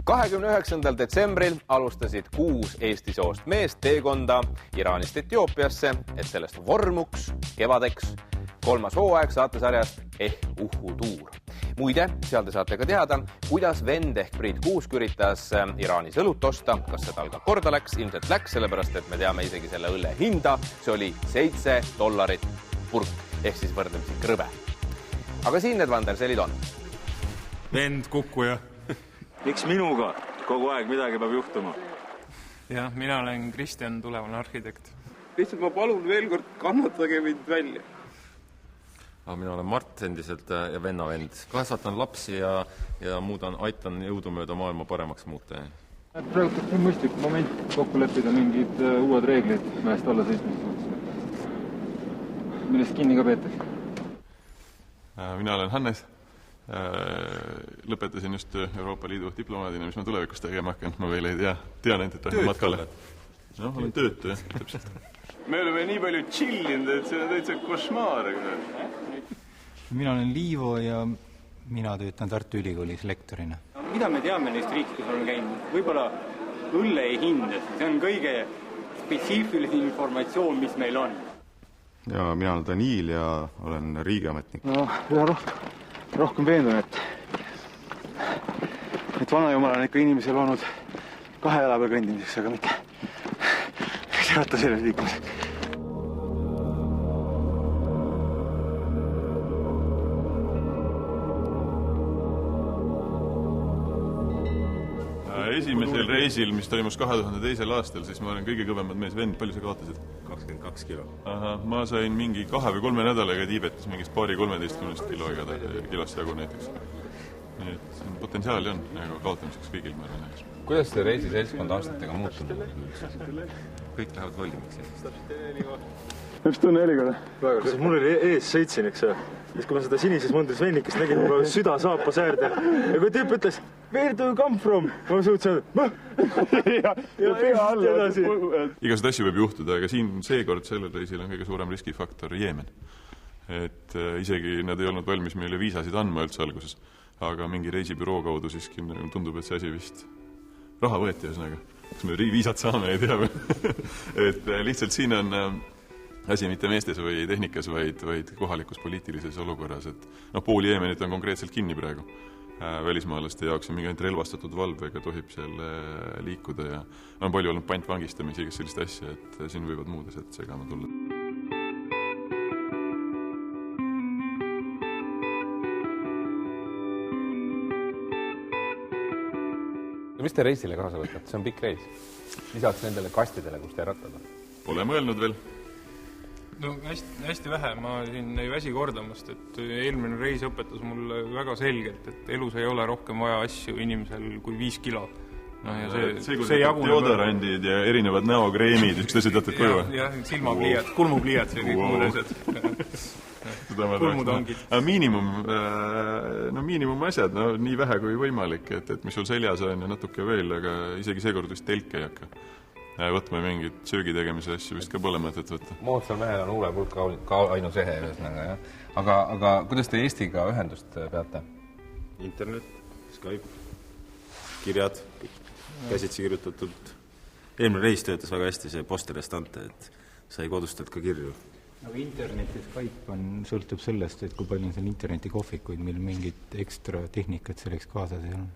29. detsembril alustasid 6 Eesti soost meest teekonda Iraanist Etioopiasse, et sellest vormuks kevadeks 3. hooaeg saatesarjast Uhutuur. Muide, seal te saate ka teada, kuidas vend ehk Priit Kuusk üritas Iraanis õlut osta, kas see tal ka korda läks, ilmselt läks, sellepärast et me teame isegi selle õlle hinda, see oli $7 purk, ehk siis võrdlemisi krõbe. Aga siin need vanderselid on. Vend, kukkuja. Miks minuga? Kogu aeg midagi peab juhtuma. Jah, mina olen Kristjan, tulevane arhitekt. Lihtsalt ma palun veel kord kannatage mind välja. Mina olen Mart endiselt ja venna vend. Kasvatan lapsi ja aitan jõudumööda maailma paremaks muuta. Praegu on mõistlik moment kokku leppida mingid uued reeglid mäest alla sõitmiseks. Millest kinni ka peetakse? Mina olen Hannes. Lõpetasin just Euroopa Liidu diplomaadina, mis ma tulevikus tegema hakkan. Ma veel ei tea. Tean ainult, et olen matkale. Olen töötu, jah, täpselt. Me oleme nii palju chillinud, et see on täitsa košmaar. Mina olen Liivo ja mina töötan Tartu Ülikoolis lektorina. Mida me teame neist riikidest, on käinud? Võib-olla õlle ei hinde. See on kõige spetsiifilisem informatsioon, mis meil on. Ja mina olen Daniil ja olen riigiametnik. Ja rohkem veendun, et vanajumal on ikka inimesel olnud 2 jala peal kõndimiseks, aga mitte teata selles liikumiseks. Esimesel reisil, mis toimus 2002. aastal, siis ma olen kõige kõvemad mees vend. Palju sa kaotasid? 22 kilo. Ma sain mingi 2 või 3 nädalaga Tiibetis mingist 13 kilost jagu näiteks. Nii et potentsiaali on kaotamiseks kõigil mõelda. Kuidas see reisiseltskond aastatega muutunud? Kõik lähevad volimiks. Mis tunne Helikoda? Kas mul oli ees sõitsin, eks see? Siis kui ma seda sinises mundris vennikest nägin, mul süda saapas äärde. Ja kui tüüp ütles, where do you come from? Ma suutsin öelda, ja edasi. Igased asju võib juhtuda, aga siin seekord sellel reisil on kõige suurem riskifaktor Jeemen. Et isegi nad ei olnud valmis meile viisasid andma üldse alguses, aga mingi reisibüroo kaudu siiski tundub, et see asi vist raha võeti ühesõnaga. Kas me viisad saame, ei tea. Et lihtsalt siin on asi mitte meestes või tehnikas, vaid kohalikus poliitilises olukorras. Et pool Jeemenit on konkreetselt kinni praegu. Välismaalaste jaoks on mingi ainult relvastatud valvega tohib seal liikuda ja on palju olnud pantvangistamisi ja sellist asja, et siin võivad muud asjad segama tulla. Mis te reisile kaasa võtate? See on pikk reis. Lisaks nendele kastidele, kus te rattad on? Pole mõelnud veel. No hästi vähe. Ma siin ei väsi kordamast, et eelmine reis õpetas mulle väga selgelt, et elus ei ole rohkem vaja asju inimesel kui 5 kilo. See deodorandid ja erinevad näokreemid, üks tõsi teatud koju. Jah, silmapliiad, kulmupliiad, see kõik muud asjad. Kulmutongid. Miinimum asjad, nii vähe kui võimalik, et mis sul seljas on ja natuke veel, aga isegi seekord vist telke ei hakka. Võtma mingid söögi tegemise asju vist ka pole mõtet võtta. Moodsal mehel on huule pulk ka ainus ehe ühesõnaga, jah. Aga kuidas te Eestiga ühendust peate? Internet, Skype, kirjad, käsitsi kirjutatud. Eelmine reis töötas väga hästi see posterestante, et sai kodustad ka kirju. Aga interneti Skype sõltub sellest, et kui palju on seal internetikohvikuid, mil mingit ekstra tehnikat selleks kaasas ei ole.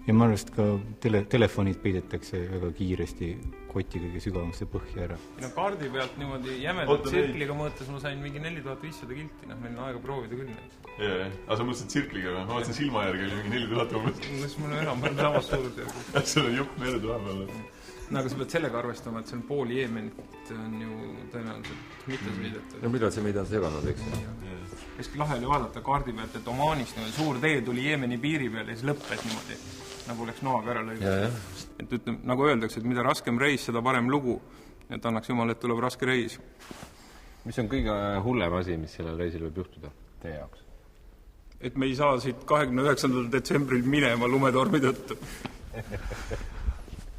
Ja ma arvast ka telefonid peidetakse väga kiiresti koti kõige sügavasse põhja ära. Kaardi pealt niimoodi jämedalt tsirkliga mõõtes ma sain mingi 4500 kilti, meil on aega proovida küll neid. Aga sa mõtlesid tsirkliga või? Ma mõtlesin silma järgi oli mingi 4000 umbes. Mul on enam samas suurusjärgus. Sul on jupp meeled vahepeal. Aga sa pead sellega arvestama, et see on pool Jeemenit, on ju tõenäoliselt mitte sõidetud. No mida see meid on seganud, eks? Keski lahe oli vaadata kaardi pealt, et Omaanist suur tee tuli Jeemeni piiri peal ja siis lõppes niimoodi, nagu oleks noaga ära lõinud. Et ütleme, nagu öeldakse, et mida raskem reis, seda parem lugu. Et annaks jumal, et tuleb raske reis. Mis on kõige hullem asi, mis sellel reisil võib juhtuda teie jaoks? Et me ei saa siit 29. detsembril minema lumetormi tõttu.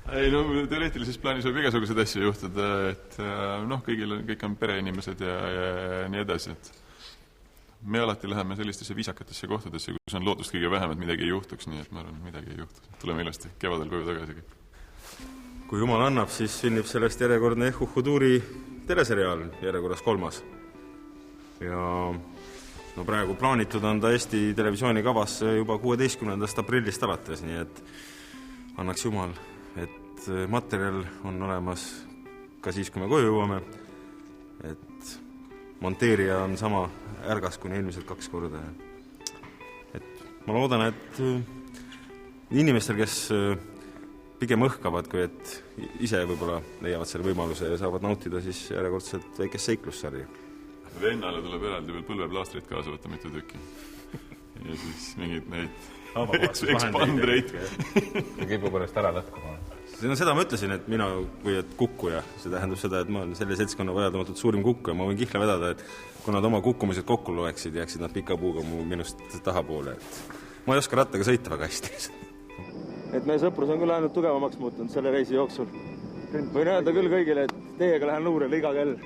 Ei, teoreetilises plaanis võib igasuguseid asju juhtuda, et kõik on pereinimesed ja nii edasi, et me alati läheme sellistesse viisakatesse kohtadesse, kus on lootust kõige vähem, et midagi ei juhtuks, nii et ma arvan, et midagi ei juhtu. Tuleme ilusti kevadel koju tagasi. Kui jumal annab, siis sünnib sellest järjekordne Uhhutuuri teleseriaal, järjekorras 3. Ja no praegu plaanitud on ta Eesti televisiooni kavas juba 16. aprillist alates, nii et annaks jumal, et materjal on olemas ka siis, kui me koju jõuame, et monteerija on sama ärgas kuni eelmised 2 korda. Et ma loodan, et inimestel, kes pigem õhkavad, kui et ise võib-olla leiavad selle võimaluse ja saavad nautida siis järjekordselt väikest seiklussarja. Vennale tuleb eraldi veel põlveplaastrit kaasa võtta mitu tükki. Ja siis mingid neid ekspandreid. Kipu pärast ära lõtkuma. Seda ma ütlesin, et mina kui et kukkuja, see tähendab seda, et ma olen selle seltskonna vajadamatult suurim kukkuja. Ma võin kihla vedada, et kui nad oma kukkumised kokku loeksid, jääksid nad pika puuga minust tahapoole. Ma ei oska rattaga sõita väga hästi. Et meie sõprus on küll ainult tugevamaks muutunud selle reisi jooksul. Võin öelda küll kõigile, et teiega lähen luurele iga kell.